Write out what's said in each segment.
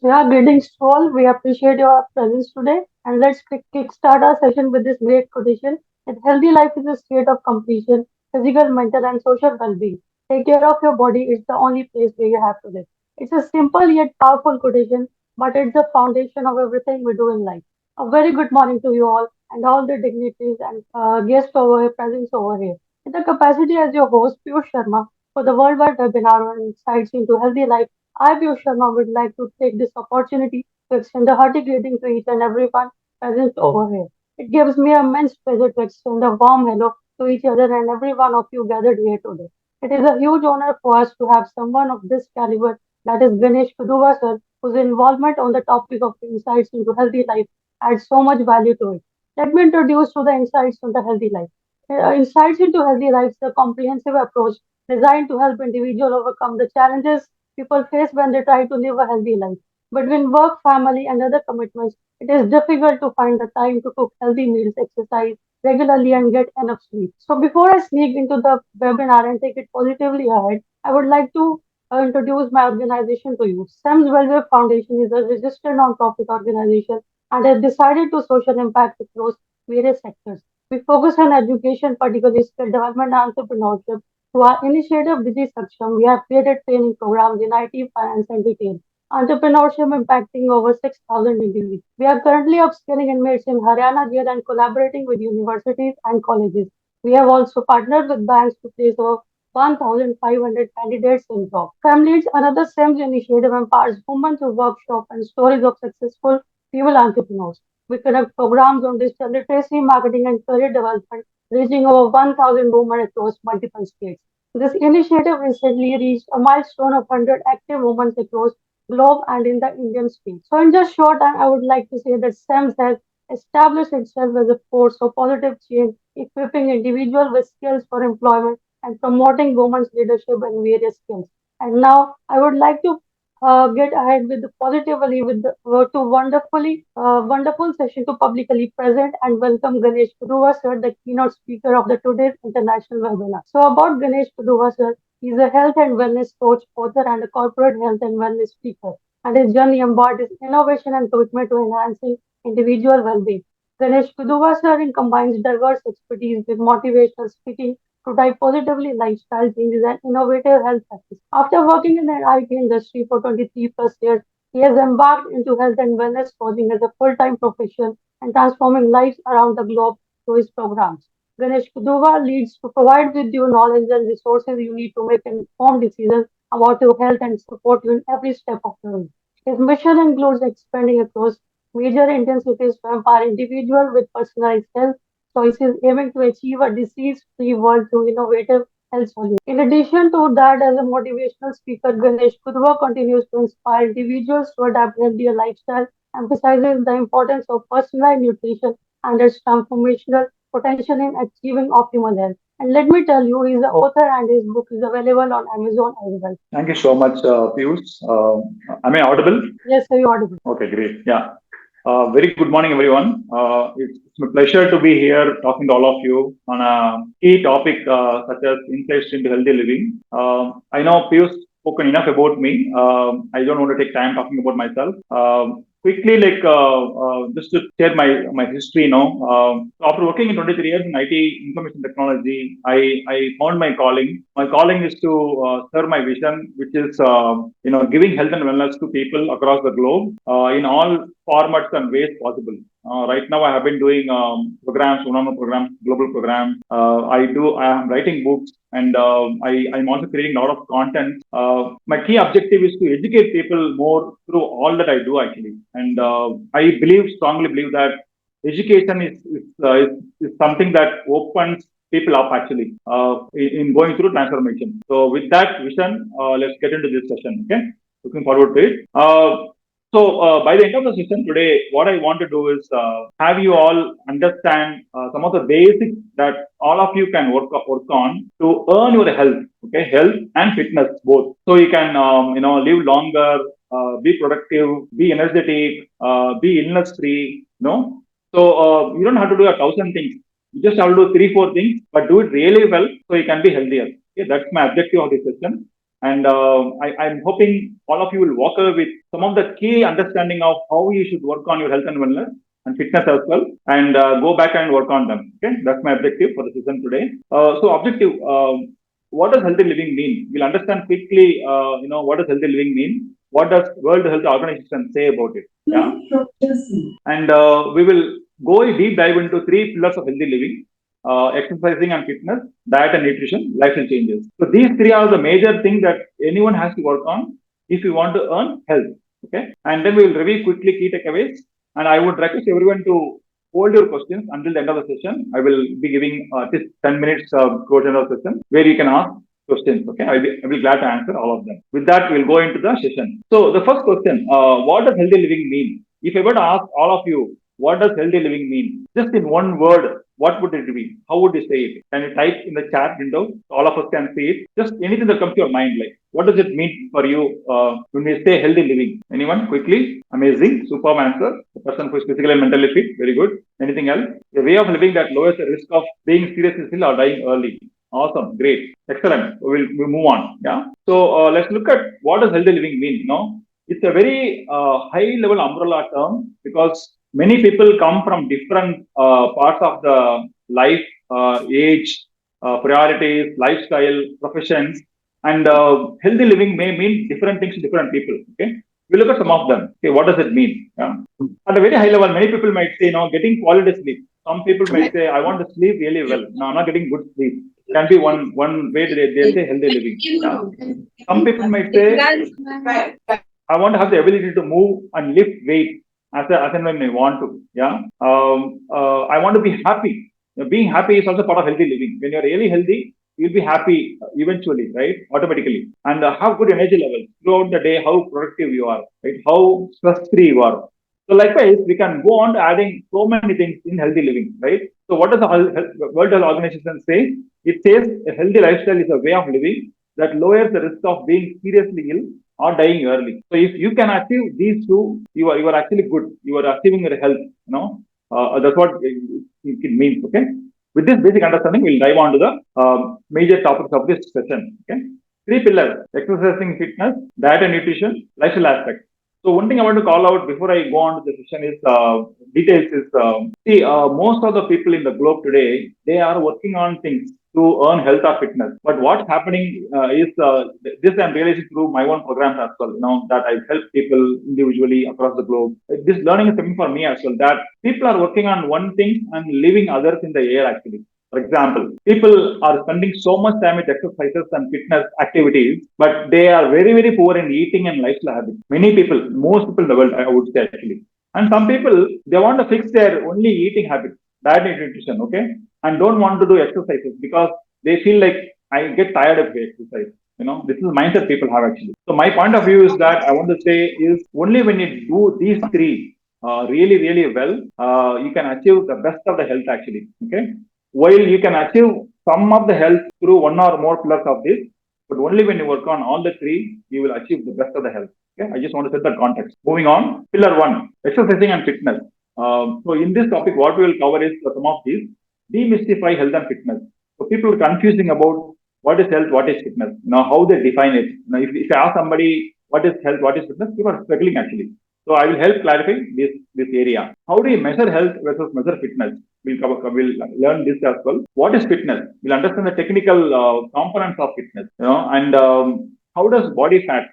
Yeah, greetings to all. We appreciate your presence today. And let's kickstart our session with this great quotation that healthy life is a state of completion, physical, mental, and social well being. Take care of your body, it's the only place where you have to live. It's a simple yet powerful quotation, but it's the foundation of everything we do in life. A very good morning to you all and all the dignitaries and guests over here, presence over here. In the capacity as your host, Piyush Sharma, for the worldwide webinar on insights into healthy life, I, Piyush Sharma, would like to take this opportunity to extend a hearty greeting to each and everyone present over here. It gives me immense pleasure to extend a warm hello to each other and every one of you gathered here today. It is a huge honor for us to have someone of this caliber, that is Ganesh Kuduva sir, whose involvement on the topic of insights into healthy life adds so much value to it. Let me introduce to the insights on the healthy life. Insights into healthy life is a comprehensive approach designed to help individuals overcome the challenges people face when they try to live a healthy life. Between work, family, and other commitments, it is difficult to find the time to cook healthy meals, exercise regularly, and get enough sleep. So, before I sneak into the webinar and take it positively ahead, I would like to introduce my organization to you. SEMS Welfare Foundation is a registered non-profit organization and has decided to social impact across various sectors. We focus on education, particularly skill development and entrepreneurship. Through our initiative, Digi Saksham, we have created training programs in IT, finance, and retail. Entrepreneurship impacting over 6,000 individuals. We are currently upskilling inmates in Haryana jail and collaborating with universities and colleges. We have also partnered with banks to place over 1,500 candidates in jobs. Families, another SEMS initiative empowers women through workshops and stories of successful female entrepreneurs. We conduct programs on digital literacy, marketing, and career development, reaching over 1,000 women across multiple states. This initiative recently reached a milestone of 100 active women across globe and in the Indian space. So, in just short time, I would like to say that SEMS has established itself as a force of positive change, equipping individuals with skills for employment and promoting women's leadership in various skills. And now, I would like to get ahead with the positively with the to wonderful session to publicly present and welcome Ganesh Kuduva sir, the keynote speaker of the today's international webinar. So about Ganesh Kuduva sir, he is a health and wellness coach, author, and a corporate health and wellness speaker. And his journey embodies innovation and commitment to enhancing individual well-being. Ganesh Kuduva sir combines diverse expertise with motivational speaking to drive positively lifestyle changes and innovative health practices. After working in the IT industry for 23 plus years, he has embarked into health and wellness coaching as a full-time profession and transforming lives around the globe through his programs. Ganesh Kuduva leads to provide with you knowledge and resources you need to make informed decisions about your health and support you in every step of your life. His mission includes expanding across major Indian cities to empower individuals with personalized health choices aiming to achieve a disease-free world through innovative health solutions. In addition to that, as a motivational speaker, Ganesh Kudwa continues to inspire individuals to adapt healthier lifestyle, emphasizes the importance of personalized nutrition and its transformational potential in achieving optimal health. And let me tell you, he's the author and his book is available on Amazon as well. Thank you so much, Piyush. Am I audible? Yes, sir, you're audible. Okay, great. Yeah. Very good morning, everyone. It's my pleasure to be here talking to all of you on a key topic such as insights into healthy living. I know Piyush spoken enough about me. I don't want to take time talking about myself. Quickly, just to share my history, after working in 23 years in IT information technology, I found my calling. My calling is to serve my vision, which is giving health and wellness to people across the globe in all formats and ways possible. Right now, I have been doing programs, one-on-one programs, global programs. I am writing books, and I'm also creating a lot of content. My key objective is to educate people more through all that I do, actually. And I strongly believe that education is something that opens people up, actually, in going through transformation. So, with that vision, let's get into this session. Okay, looking forward to it. By the end of the session today, what I want to do is have you all understand some of the basics that all of you can work on to earn your health, okay, health and fitness both, so you can live longer, be productive, be energetic, be illness free. You don't have to do 1,000 things. You just have to do three, four things, but do it really well so you can be healthier. Okay, that's my objective of this session. And I'm hoping all of you will walk away with some of the key understanding of how you should work on your health and wellness and fitness as well, and go back and work on them. Okay, that's my objective for the session today. So, objective. What does healthy living mean? We'll understand quickly. What does healthy living mean? What does World Health Organization say about it? Yeah, and we will go a deep dive into three pillars of healthy living: exercising and fitness, diet and nutrition, lifestyle changes. So these three are the major things that anyone has to work on if you want to earn health. Okay, and then we will review quickly key takeaways, and I would request everyone to hold your questions until the end of the session. I will be giving just 10 minutes towards the end of the session where you can ask questions. Okay, I'll be glad to answer all of them. With that, we'll go into the session. So the first question: what does healthy living mean? If I were to ask all of you, what does healthy living mean? Just in one word, what would it be? How would you say it? Can you type in the chat window so all of us can see it? Just anything that comes to your mind, like what does it mean for you when we say healthy living? Anyone? Quickly. Amazing. Superb answer. The person who is physically and mentally fit. Very good. Anything else? A way of living that lowers the risk of being seriously ill or dying early. Awesome. Great. Excellent. We'll move on. Yeah. So let's look at what does healthy living mean. It's a very high level umbrella term because many people come from different parts of the life, age, priorities, lifestyle, professions, and healthy living may mean different things to different people. Okay, we look at some of them. Okay, what does it mean? Yeah? At a very high level, many people might say, getting quality sleep. Some people might say, I want to sleep really well. No, I'm not getting good sleep. Can be one way they say healthy living. Yeah? Some people might say, I want to have the ability to move and lift weight as and when I want to. Yeah. I want to be happy. Being happy is also part of healthy living. When you're really healthy, you'll be happy eventually, right? Automatically. And have good energy levels throughout the day, how productive you are, right? How stress free you are. So likewise, we can go on to adding so many things in healthy living, right? So what does the World Health Organization say? It says a healthy lifestyle is a way of living that lowers the risk of being seriously ill or dying early. So if you can achieve these two, you are actually good. You are achieving your health. That's what it means. Okay. With this basic understanding, we'll dive on to the major topics of this session. Okay. Three pillars: exercising, fitness, diet and nutrition, lifestyle aspect. So one thing I want to call out before I go on to the session is details is see most of the people in the globe today, they are working on things to earn health or fitness. But what's happening is this I'm realizing through my own programs as well. That I help people individually across the globe. This learning is coming for me as well. That people are working on one thing and leaving others in the air actually. For example, people are spending so much time with exercises and fitness activities, but they are very, very poor in eating and lifestyle habits. Many people, most people in the world, I would say actually. And some people, they want to fix their only eating habits, diet and nutrition, okay? And don't want to do exercises because they feel like I get tired of the exercise. This is the mindset people have actually. So my point of view is that I want to say is only when you do these three really, really well, you can achieve the best of the health actually. Okay. While you can achieve some of the health through one or more pillars of this, but only when you work on all the three, you will achieve the best of the health. Okay, I just want to set that context. Moving on, pillar one, exercising and fitness. So in this topic, what we will cover is some of these: demystify health and fitness. So people are confusing about what is health, what is fitness. How they define it. If I ask somebody what is health, what is fitness, people are struggling actually. So I will help clarify this area. How do you measure health versus measure fitness? We'll learn this as well. What is fitness? We'll understand the technical components of fitness. And how does body fat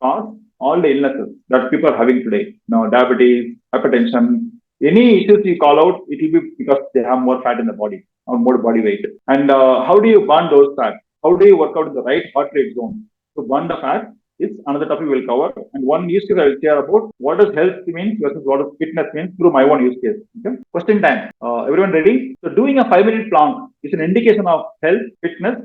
cause all the illnesses that people are having today? Diabetes, hypertension, any issues you call out, it will be because they have more fat in the body or more body weight. And how do you burn those fats? How do you work out in the right heart rate zone to burn the fat? Is another topic we'll cover. And one use case I will share about what does health mean versus what does fitness mean through my own use case. Okay. Question time. Everyone ready? So doing a 5-minute plank is an indication of health, fitness,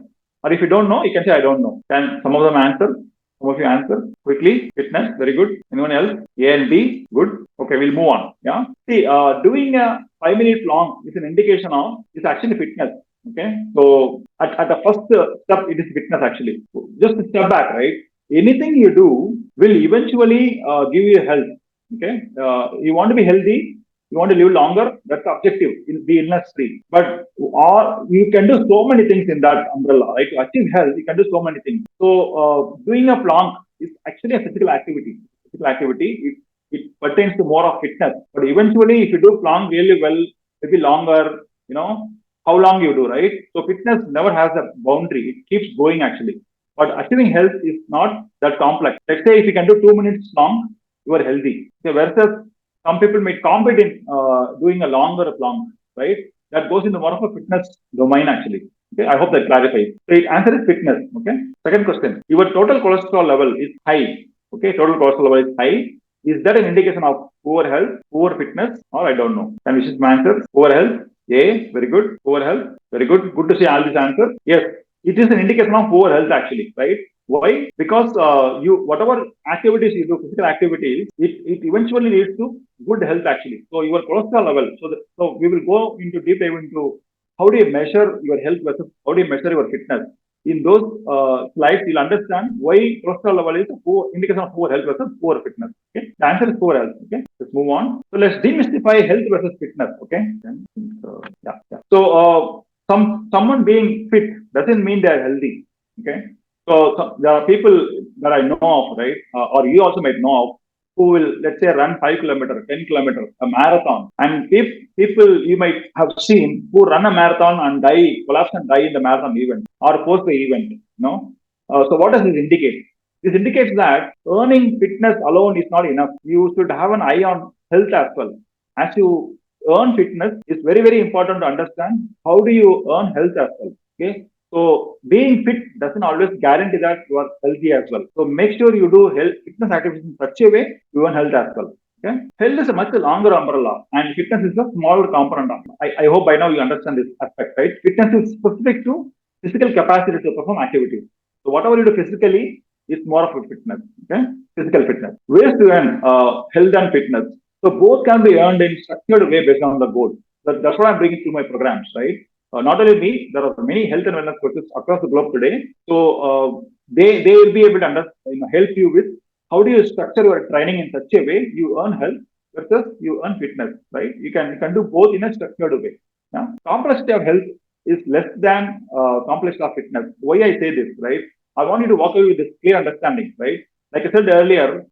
or if you don't know, you can say I don't know. Can some of them answer? Some of you answer quickly. Fitness, very good. Anyone else? A and B, good. Okay, we'll move on. Yeah. See, doing a 5-minute plank is an indication of it's actually fitness. Okay. So at the first step, it is fitness actually. Just a step back, right? Anything you do will eventually give you health. Okay. You want to be healthy. You want to live longer, that's the objective, be illness free. But you can do so many things in that umbrella, right? To achieve health, you can do so many things. So doing a plank is actually a physical activity. Physical activity, it pertains to more of fitness. But eventually, if you do plank really well, maybe longer, you know, how long you do, right? So fitness never has a boundary. It keeps going actually. But achieving health is not that complex. Let's say if you can do 2 minutes long, you are healthy. So versus some people may compete in doing a longer long, right? That goes into more of a fitness domain actually. Okay, I hope that clarifies. So it answer is fitness. Okay. Second question: your total cholesterol level is high. Okay, total cholesterol level is high. Is that an indication of poor health, poor fitness, or I don't know? Can you just answer? Poor health. A, very good. Poor health. Very good. Good to see all these answers. Yes, it is an indication of poor health actually, right? Why? Because you whatever activities you do, physical activities, it eventually leads to good health actually. So your cholesterol level. So we will go into deep dive into how do you measure your health versus how do you measure your fitness. In those slides, you'll understand why cholesterol level is a poor indication of poor health versus poor fitness. Okay, the answer is poor health. Okay, let's move on. So let's demystify health versus fitness. Okay, yeah. So someone being fit doesn't mean they are healthy. Okay, so there are people that I know of, right, or you also might know of, who will, let's say, run 5 kilometers, 10 kilometers, a marathon. And if people you might have seen who run a marathon and die, collapse and die in the marathon event or post the event, so what does this indicate? This indicates that earning fitness alone is not enough. You should have an eye on health as well. As you earn fitness, it's very, very important to understand how do you earn health as well. Okay. So being fit doesn't always guarantee that you are healthy as well. So make sure you do health fitness activities in such a way you earn health as well. Okay. Health is a much longer umbrella and fitness is a smaller component of it. I hope by now you understand this aspect, right? Fitness is specific to physical capacity to perform activities. So whatever you do physically is more of a fitness. Okay. Physical fitness. Ways to earn health and fitness. So both can be earned in structured way based on the goal. That's what I'm bringing to my programs, right? Not only me, there are many health and wellness coaches across the globe today. So they will be able to help you with how do you structure your training in such a way you earn health versus you earn fitness, right? You can do both in a structured way. Yeah? Complexity of health is less than complexity of fitness. Why I say this, right? I want you to walk away with this clear understanding, right? Like I said earlier,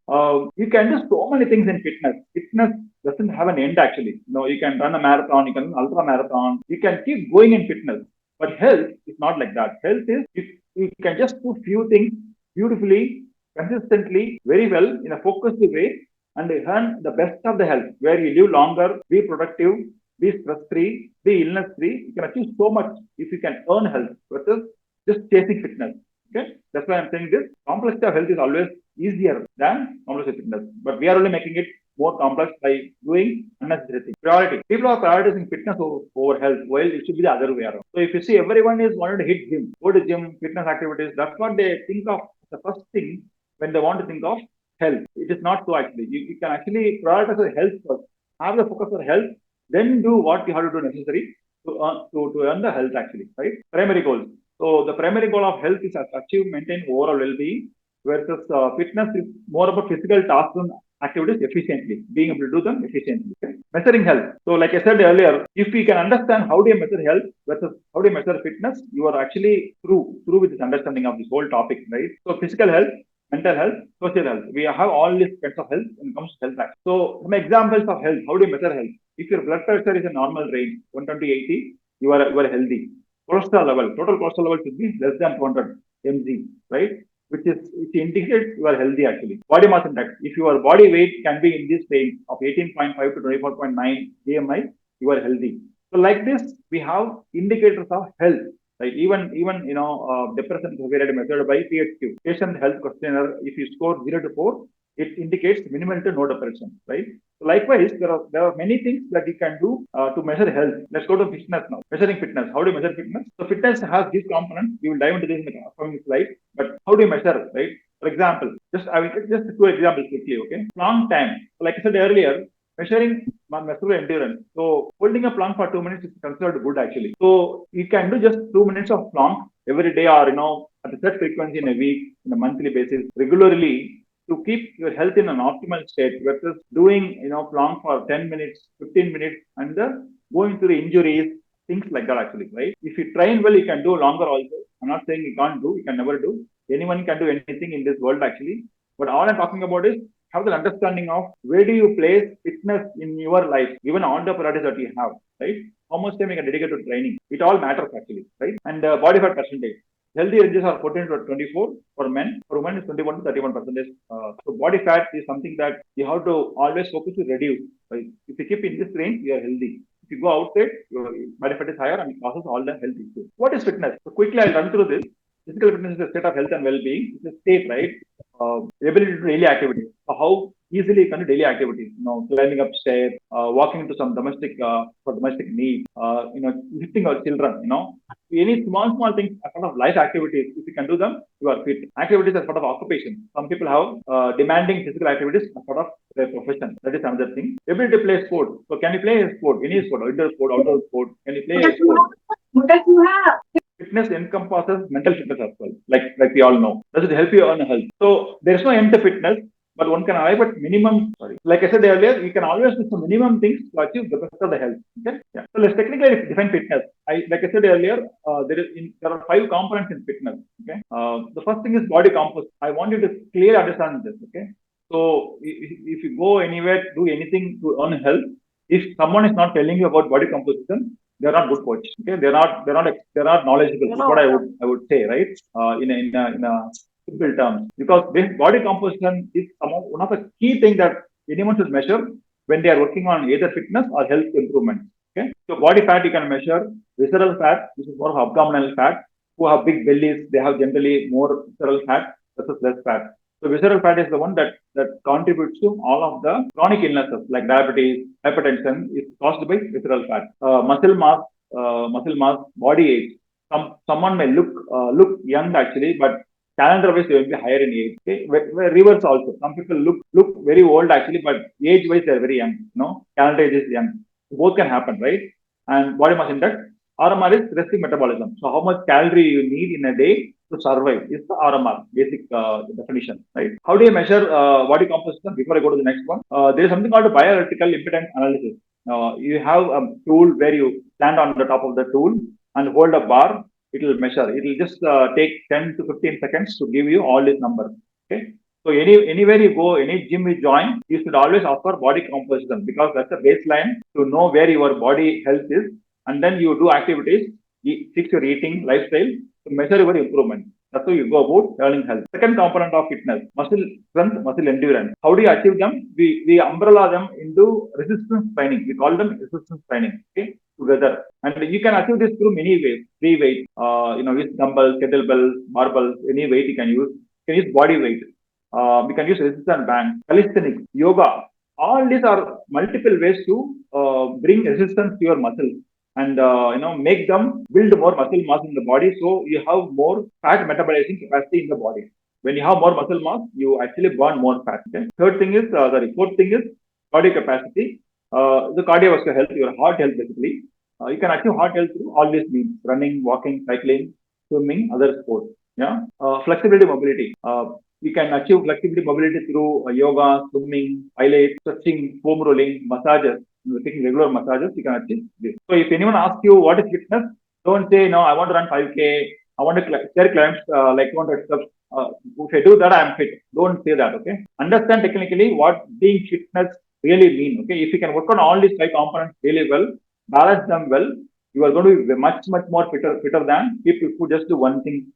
you can do so many things in fitness. Fitness doesn't have an end actually. You can run a marathon, you can run ultra marathon, you can keep going in fitness. But health is not like that. Health is you can just do few things beautifully, consistently, very well in a focused way, and earn the best of the health, where you live longer, be productive, be stress free, be illness free. You can achieve so much if you can earn health versus just chasing fitness. Okay, that's why I'm saying this. Complexity of health is always easier than complex fitness. But we are only making it more complex by doing unnecessary things. Priority. People are prioritizing fitness over health, while it should be the other way around. So if you see everyone is wanting to hit gym, go to gym, fitness activities, that's what they think of the first thing when they want to think of health. It is not so actually. You can actually prioritize your health first. Have the focus on health, then do what you have to do necessary to earn the health actually, right? Primary goals. So the primary goal of health is to achieve, maintain overall well-being, versus fitness is more about physical tasks and activities efficiently, being able to do them efficiently. Okay? Measuring health. So like I said earlier, if we can understand how do you measure health versus how do you measure fitness, you are actually through with this understanding of this whole topic, right? So physical health, mental health, social health. We have all these kinds of health when it comes to health. So some examples of health. How do you measure health? If your blood pressure is a normal range, 120/80, you are healthy. Cholesterol level, total cholesterol level should be less than 200 mg, right? Which indicates you are healthy actually. Body mass index. If your body weight can be in this range of 18.5 to 24.9 BMI, you are healthy. So like this, we have indicators of health. Right? Even depression is very measured by PHQ, patient health questionnaire. If you score 0 to 4, it indicates minimal to no depression, right? So likewise, there are many things that you can do to measure health. Let's go to fitness now. Measuring fitness. How do you measure fitness? So fitness has these components. We will dive into this in the upcoming slide. But how do you measure, right? For example, I will take just 2 examples quickly. Okay, long time. So like I said earlier, measuring muscular endurance. So holding a plank for 2 minutes is considered good actually. So you can do just 2 minutes of plank every day, or at a set frequency in a week, in a monthly basis, regularly. to keep your health in an optimal state versus doing long for 10 minutes, 15 minutes, and going through the injuries, things like that actually, right? If you train well, you can do longer also. I'm not saying you can't do, you can never do. Anyone can do anything in this world actually. But all I'm talking about is have the understanding of where do you place fitness in your life, given all the priorities that you have, right? How much time you can dedicate to training. It all matters actually, right? And body fat percentage. Healthy ranges are 14 to 24 for men. For women, it's 21 to 31 percentage. So body fat is something that you have to always focus to reduce. Right? If you keep in this range, you are healthy. If you go outside, your body fat is higher and it causes all the health issues. What is fitness? So quickly, I'll run through this. Physical fitness is a state of health and well-being. It's a state, right? Ability to do daily activities. So how easily you can do daily activities? Climbing upstairs, walking into some domestic for domestic needs. Lifting our children. Any small things as part of life activities. If you can do them, you are fit. Activities as part of occupation. Some people have demanding physical activities as part of their profession. That is another thing. Ability to play sport. So can you play a sport? Any sport, indoor sport, outdoor sport? Can you play a sport? Fitness encompasses mental fitness as well, like we all know. Does it help you earn health? So there is no end to fitness, but one can arrive at minimum. Sorry, like I said earlier, you can always do some minimum things to achieve the best of the health. Okay, yeah. So let's technically define fitness. Like I said earlier, there are 5 components in fitness. Okay, the first thing is body composition. I want you to clearly understand this. Okay, so if you go anywhere, do anything to earn health, if someone is not telling you about body composition, they're not good coach. Okay, they're not knowledgeable. Is what I would say, right? In a simple terms, because this body composition is one of the key things that anyone should measure when they are working on either fitness or health improvement. Okay, so body fat you can measure, visceral fat, which is more of abdominal fat. Who have big bellies, they have generally more visceral fat versus less fat. So visceral fat is the one that contributes to all of the chronic illnesses like diabetes, hypertension is caused by visceral fat. Muscle mass, body age. Someone may look young actually, but calendar wise they will be higher in age. Okay, reverse also. Some people look very old actually, but age wise they are very young. Calendar age is young. Both can happen, right? And body mass index. RMR is resting metabolism. So how much calorie you need in a day to survive is the RMR, basic definition, right? How do you measure body composition? Before I go to the next one, there is something called a bioelectrical impedance analysis. You have a tool where you stand on the top of the tool and hold a bar. It will measure. It will just take 10 to 15 seconds to give you all these numbers. Okay. So anywhere you go, any gym you join, you should always ask for body composition because that's a baseline to know where your body health is, and then you do activities, fix your eating lifestyle to measure your improvement. That's how you go about learning health. Second component of fitness, muscle strength, muscle endurance. How do you achieve them? We umbrella them into resistance training. We call them resistance training. Okay, together, and you can achieve this through many ways. Free weight, use dumbbells, kettlebells, barbells, any weight you can use. You can use body weight. We can use resistance band, calisthenics, yoga. All these are multiple ways to bring resistance to your muscles and make them build more muscle mass in the body, so you have more fat metabolizing capacity in the body. When you have more muscle mass, you actually burn more fat. Okay? Fourth thing is cardio capacity. The cardiovascular health, your heart health basically. You can achieve heart health through all these means: running, walking, cycling, swimming, other sports. Yeah. Flexibility, mobility. You can achieve flexibility mobility through yoga, swimming, pilates, stretching, foam rolling, massages. Taking regular massages, you can achieve this. So if anyone asks you what is fitness, don't say, no, I want to run 5K, I want to stair climb like 200 steps. If I do that, I'm fit. Don't say that, okay? Understand technically what being fitness really mean, okay? If you can work on all these 5 components really well, balance them well, you are going to be much more fitter than people who just do one thing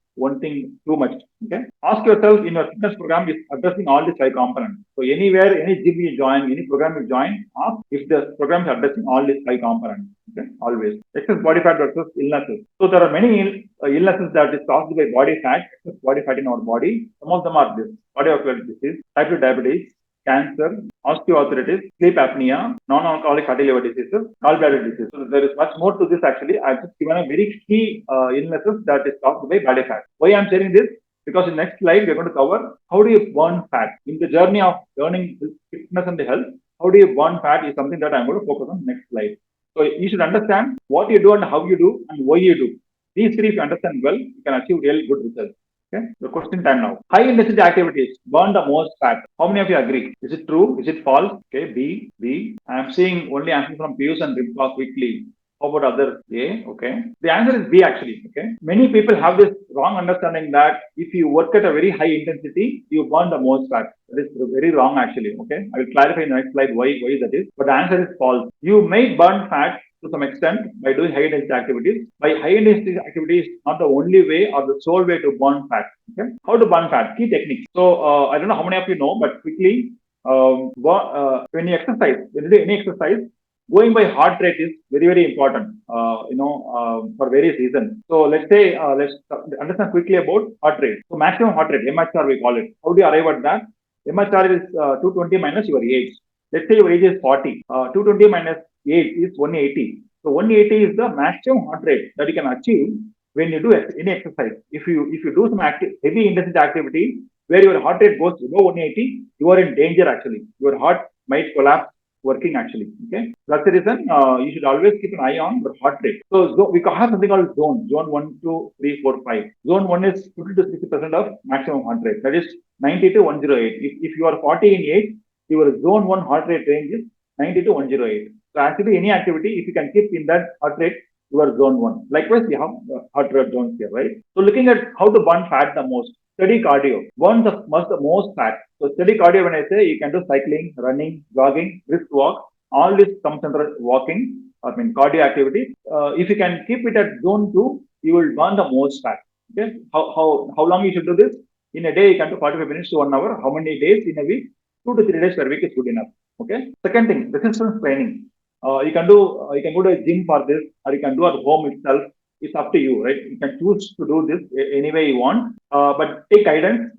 too much. Okay. Ask yourself in your fitness program is addressing all these 5 components. So anywhere, any gym you join, any program you join, ask if the program is addressing all these 5 components. Okay. Always. Excess body fat versus illnesses. So there are many illnesses that is caused by body fat, excess body fat in our body. Some of them are this: cardiovascular disease, type 2 diabetes, cancer, osteoarthritis, sleep apnea, non-alcoholic fatty liver diseases, gallbladder disease. So there is much more to this actually. I've just given a very key illnesses that is caused by body fat. Why I'm sharing this? Because in next slide we're going to cover how do you burn fat. In the journey of learning fitness and health, how do you burn fat is something that I'm going to focus on next slide. So you should understand what you do and how you do and why you do. These three, if you understand well, you can achieve really good results. Okay, the question time now. High intensity activities burn the most fat. How many of you agree? Is it true? Is it false? Okay, B. I am seeing only answers from Pius and Rimpa quickly. How about others? A. Okay. The answer is B actually. Okay. Many people have this wrong understanding that if you work at a very high intensity, you burn the most fat. That is very wrong actually. Okay. I will clarify in the next slide why that is. But the answer is false. You may burn fat to some extent by doing high intensity activities. By high intensity activities, not the only way or the sole way to burn fat. Okay. How to burn fat? Key techniques. So I don't know how many of you know, but quickly, when you exercise, when you do any exercise, going by heart rate is very important. For various reasons. So let's understand quickly about heart rate. So maximum heart rate, MHR we call it. How do you arrive at that? MHR is 220 minus your age. Let's say your age is 40. 220 minus age is 180. So 180 is the maximum heart rate that you can achieve when you do any exercise. If you do some heavy intensity activity where your heart rate goes below 180, you are in danger actually. Your heart might collapse working actually. Okay, that's the reason you should always keep an eye on your heart rate. So we have something called zone 1, 2, 3, 4, 5. Zone 1 is 50 to 60% of maximum heart rate, that is 90 to 108. If you are 40 in age, your zone 1 heart rate range is 90 to 108. So actually any activity, if you can keep in that heart rate, you are zone 1. Likewise we have heart rate zones here, right? So looking at how to burn fat the most, steady cardio burns the most fat. So steady cardio, when I say, you can do cycling, running, jogging, brisk walk. All this comes under walking. I mean cardio activity. If you can keep it at zone 2, you will burn the most fat. Okay. How long you should do this? In a day, you can do 45 minutes to 1 hour. How many days in a week? 2 to 3 days per week is good enough. Okay. Second thing, resistance training. You can go to a gym for this, or you can do at home itself. It's up to you, right? You can choose to do this any way you want, but take guidance.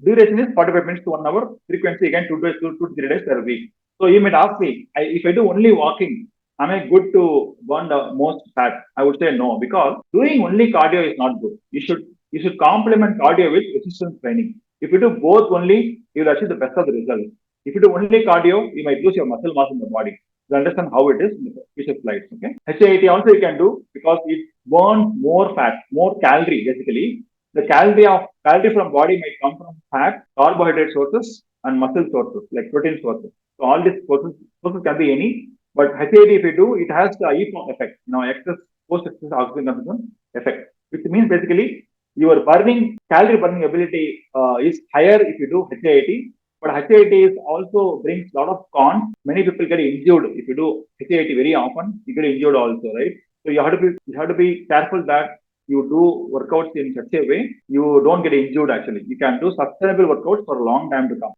Duration is 45 minutes to 1 hour. Frequency again 2 days, 2 to 3 days per week. So you might ask me, if I do only walking, am I good to burn the most fat? I would say no, because doing only cardio is not good. You should complement cardio with resistance training. If you do both only, you will achieve the best of the results. If you do only cardio, you might lose your muscle mass in the body. To understand how it is in the future slides. Okay. HIIT also you can do because it burns more fat, more calorie basically. The calorie from body might come from fat, carbohydrate sources, and muscle sources like protein sources. So all these sources can be any, but HIIT if you do, it has the EPOC effect, excess post-excess oxygen consumption effect, which means basically your calorie burning ability is higher if you do HIIT. But HIIT is also brings a lot of cons. Many people get injured if you do HIIT very often. You get injured also, right? So you have to be careful that you do workouts in such a way you don't get injured. Actually, you can do sustainable workouts for a long time to come.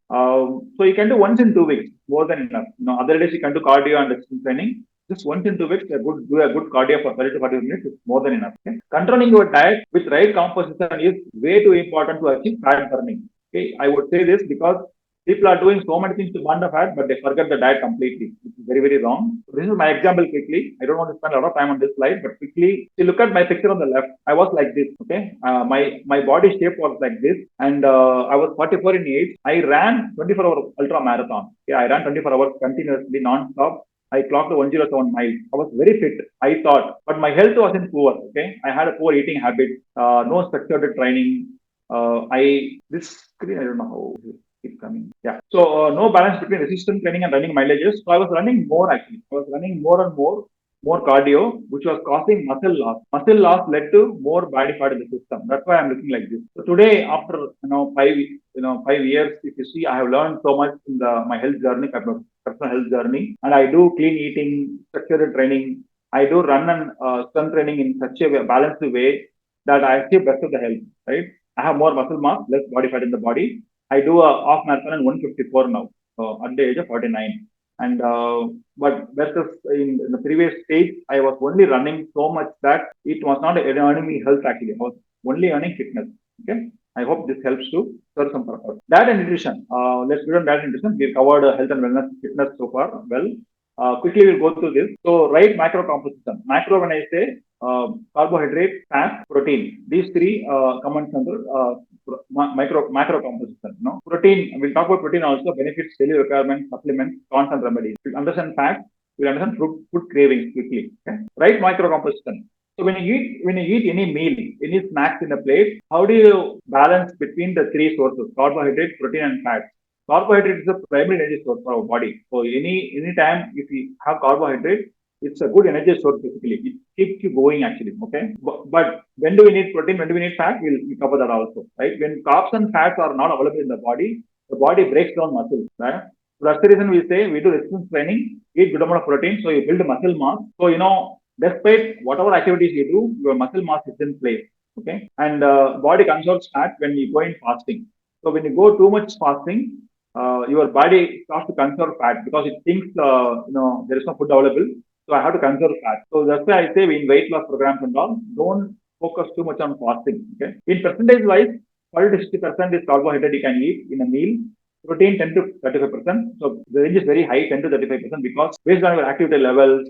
So you can do once in 2 weeks, more than enough. Other days you can do cardio and resistance training. Just once in 2 weeks, do a good cardio for 30 to 40 minutes is more than enough. Okay? Controlling your diet with right composition is way too important to achieve fat burning. Okay, I would say this because people are doing so many things to burn the fat, but they forget the diet completely, which is very wrong. So this is my example quickly. I don't want to spend a lot of time on this slide, but quickly, if you look at my picture on the left, I was like this. Okay, my body shape was like this, and I was 44 in age. I ran 24-hour ultra marathon. Okay, I ran 24 hours continuously, non-stop. I clocked 107 miles. I was very fit, I thought, but my health wasn't poor. Okay, I had a poor eating habit, no structured training. I this screen, I don't know how keep coming. Yeah. So no balance between resistance training and running mileages. So I was running more actually. I was running more and more cardio, which was causing muscle loss. Muscle loss led to more body fat in the system. That's why I'm looking like this. So today, after 5 years, if you see, I have learned so much in my health journey, my personal health journey, and I do clean eating, structured training. I do run and strength training in such a balanced way that I achieve best of the health. Right. I have more muscle mass, less body fat in the body. I do a half marathon in 154 now at the age of 49. And but versus in the previous stage, I was only running so much that it was not earning me health actually. I was only earning fitness. Okay. I hope this helps to serve some purpose. Diet and nutrition. Let's do on diet and nutrition. We've covered health and wellness, fitness so far. Well, quickly we'll go through this. So, right macro composition. Macro, when I say carbohydrate, fat, protein. These three come under macro composition. Protein. We'll talk about protein also. Benefits, daily requirements, supplements, cons and remedies. We'll understand fat. We'll understand food cravings quickly. Okay? Right macro composition. when you eat any meal, any snacks in a plate, how do you balance between the three sources: carbohydrate, protein, and fat? Carbohydrate is the primary energy source for our body. So any time if we have carbohydrate, it's a good energy source basically. It keeps you going actually. Okay, but when do we need protein? When do we need fat? We'll cover that also, right? When carbs and fats are not available in the body breaks down muscles, right? So that's the reason we say we do resistance training, eat good amount of protein, so you build muscle mass. So despite whatever activities you do, your muscle mass is in place. Okay, and body conserves fat when you go in fasting. So when you go too much fasting, your body starts to conserve fat because it thinks there is no food available, so I have to conserve fat. So that's why I say in weight loss programs and all, don't focus too much on fasting. Okay, in percentage wise, 40 to 60% is carbohydrate you can eat in a meal. Protein 10 to 35%. So the range is very high, 10 to 35%, because based on your activity levels,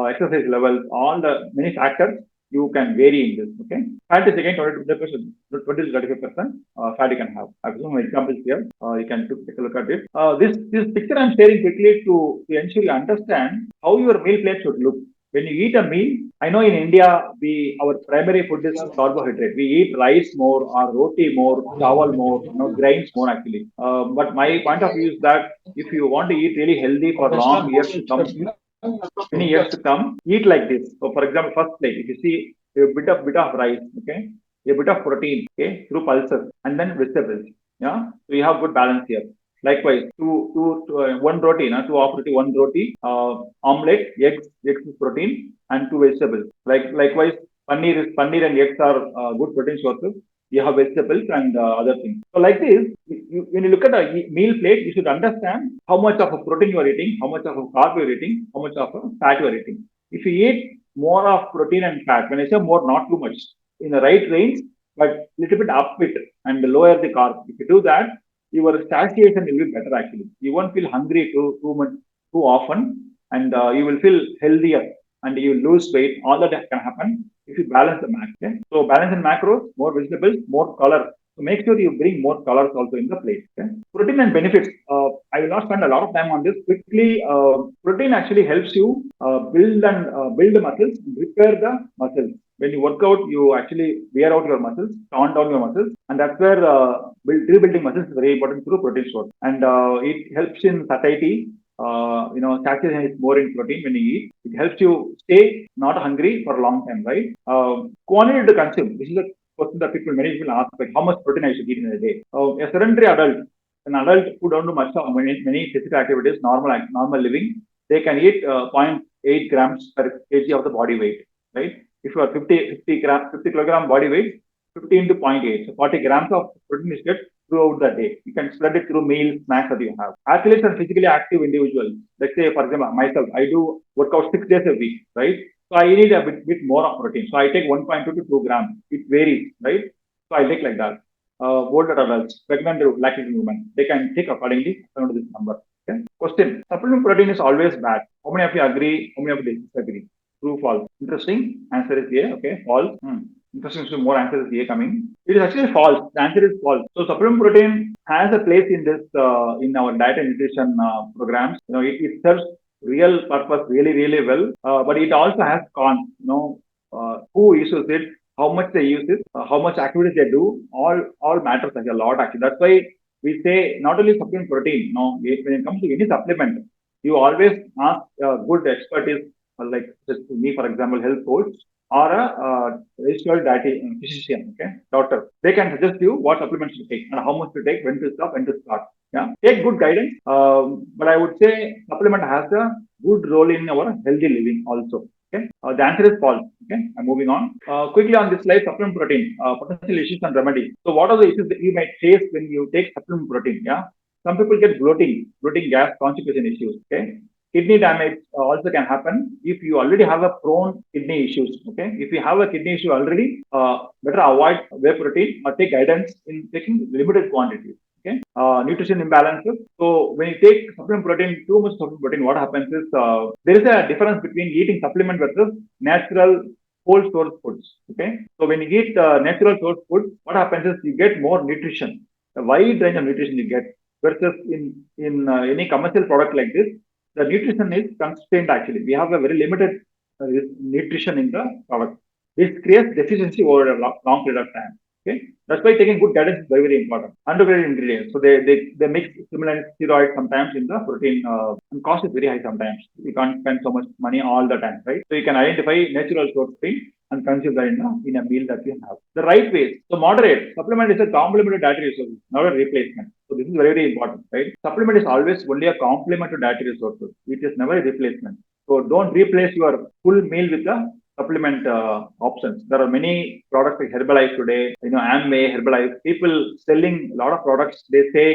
exercise levels, all the many factors, you can vary in this. Okay, fat is again 20 to 35% fat you can have. I have some examples here. You can take a look at it. This picture I'm sharing quickly to ensure you understand how your meal plate should look. When you eat a meal, I know in India we our primary food is carbohydrate. We eat rice more, or roti more, chawal more, grains more actually. But my point of view is that if you want to eat really healthy for long years to come, many years to come, eat like this. So, for example, first plate, if you see a bit of rice, okay, a bit of protein, okay, through pulses, and then vegetables. Yeah, so you have good balance here. Likewise, one roti, two half roti, one roti, omelette, eggs is protein, and two vegetables. Likewise, paneer and eggs are good protein sources. You have vegetables and other things. So like this, when you look at a meal plate, you should understand how much of a protein you are eating, how much of a carb you are eating, how much of a fat you are eating. If you eat more of protein and fat, when I say more, not too much, in the right range, but little bit up it and lower the carb. If you do that, your satiation will be better actually. You won't feel hungry too much too often, and you will feel healthier and you will lose weight. All that can happen if you balance the macros. Okay? So balance in macros, more vegetables, more color. So make sure you bring more colors also in the plate. Okay? Protein and benefits. I will not spend a lot of time on this. Quickly, protein actually helps you build the muscles, repair the muscles. When you work out, you actually wear out your muscles, tone down your muscles, and that's where rebuilding muscles is very important through protein source. And it helps in satiety. Saturation is more in protein when you eat. It helps you stay not hungry for a long time, right? Quantity to consume. This is a question that many people ask, like how much protein I should eat in a day. A sedentary adult, an adult who don't do much of many physical activities, normal living, they can eat zero point 0.8 grams per kg of the body weight, right? If you are 50 kilogram body weight, 15 to zero point 0.8, so 40 grams of protein is get throughout the day. You can spread it through meals, snacks that you have. Athletes and physically active individuals, let's say, for example, myself, I do workout 6 days a week, right? So I need a bit more of protein. So I take 1.2 to 2 grams. It varies, right? So I take like that. Older adults, pregnant lactating women, they can take accordingly according to this number. Okay. Question: supplement protein is always bad. How many of you agree? How many of you disagree? True, false. Interesting. Answer is A. Okay, false. Interesting. So more answers is A coming. It is actually false. The answer is false. So supplement protein has a place in this in our diet and nutrition programs. It serves real purpose really really well, but it also has cons. Who uses it, how much they use it, how much activities they do, all matters like a lot actually. That's why we say not only supplement protein. No, when it comes to any supplement, you always ask good expertise, like just me, for example, health coach or a registered dietitian, physician, okay, doctor. They can suggest you what supplements to take and how much to take, when to stop, when to start. Yeah, take good guidance. But I would say supplement has a good role in our healthy living also. Okay, the answer is false. Okay, I'm moving on. Quickly on this slide, supplement protein, potential issues and remedies. So, what are the issues that you might face when you take supplement protein? Yeah, some people get bloating gas, constipation issues. Okay, kidney damage also can happen if you already have a prone kidney issues. Okay, if you have a kidney issue already, better avoid whey protein or take guidance in taking limited quantities. Okay, nutrition imbalances. So when you take supplement protein, too much supplement protein, what happens is there is a difference between eating supplement versus natural whole source foods. Okay, so when you eat natural source food, what happens is you get more nutrition, a wide range of nutrition you get, versus in any commercial product like this, the nutrition is constrained actually. We have a very limited nutrition in the product. This creates deficiency over a long period of time. Okay, that's why taking good guidance is very, very important. Underrated ingredients. So they mix stimulant steroids sometimes in the protein, and cost is very high sometimes. You can't spend so much money all the time, right? So you can identify natural source protein and consume that in a meal that you have. The right ways. So moderate. Supplement is a complementary dietary resource, not a replacement. So this is very, very important, right? Supplement is always only a complement to dietary resources. It is never a replacement. So don't replace your full meal with a supplement options. There are many products like Herbalife today, Amway, Herbalife, people selling a lot of products. They say,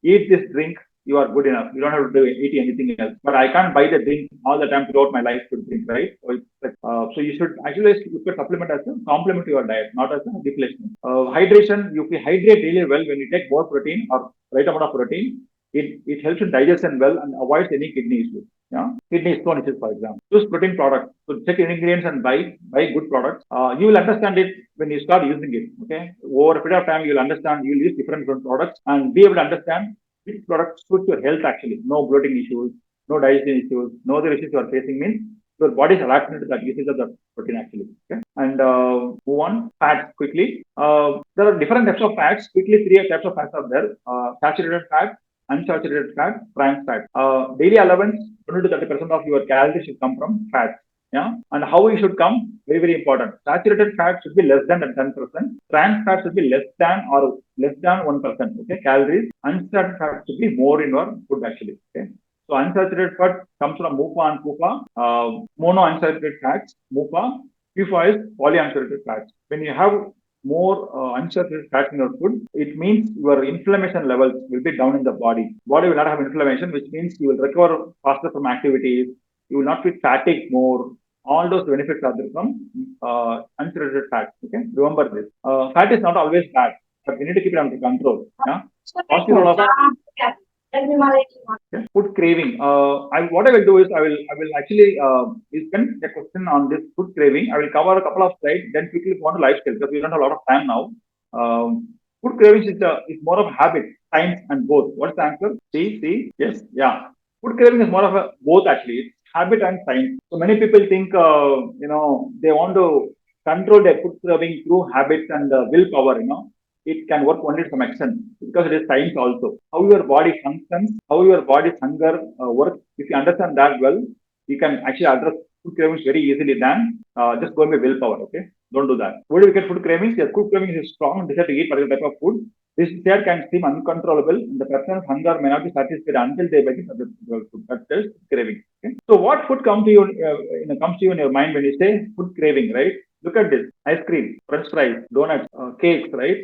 eat this drink, you are good enough. You don't have to eat anything else. But I can't buy the drink all the time throughout my life to drink, right? So, so you should actually look at supplement as a complement to your diet, not as a replacement. Hydration, if you hydrate really well when you take more protein or right amount of protein, it helps in digestion well and avoids any kidney issues. Yeah, kidney stone issues, for example. Use protein products. So check ingredients and buy good products. You will understand it when you start using it. Okay, over a period of time, you'll understand. You'll use different products and be able to understand which product suits your health. Actually, no bloating issues, no digestion issues, no other issues you are facing. Means your body is adapted to that usage of the protein actually. Okay, and move on. Fats quickly. There are different types of fats. Quickly, three types of fats are there. Saturated fat, unsaturated fat, trans fat. Daily allowance, 20 to 30% of your calories should come from fat. Yeah, and how it should come, very, very important. Saturated fat should be less than 10%. Trans fat should be less than 1%. Okay, calories. Unsaturated fat should be more in your food actually. Okay. So unsaturated fat comes from MUFA and PUFA. Monounsaturated fats, MUFA. PUFA is polyunsaturated fats. When you have more unsaturated fat in your food, it means your inflammation levels will be down in the body. Body will not have inflammation, which means you will recover faster from activities. You will not feel fatigue more. All those benefits are there from unsaturated fat. Okay, remember this. Fat is not always bad, but we need to keep it under control. Yeah, positive role of food craving. What I will do is I will actually spend a question on this food craving. I will cover a couple of slides, then quickly go on to lifestyle because we don't have a lot of time now. Food cravings is more of a habit, science, and both. What's the answer? See, yes, yeah. Food craving is more of a both actually. It's habit and science. So many people think they want to control their food craving through habits and willpower. It can work only to some extent because it is science also. How your body functions, how your body's hunger works. If you understand that well, you can actually address food cravings very easily than just going by willpower. Okay, don't do that. Where do you get food cravings? Yes, food cravings is strong desire to eat particular type of food. This desire can seem uncontrollable, and the person's hunger may not be satisfied until they begin to get food. That is craving. Okay? So, what food comes to you? Comes to you in your mind when you say food craving, right? Look at this: ice cream, French fries, donuts, cakes, right?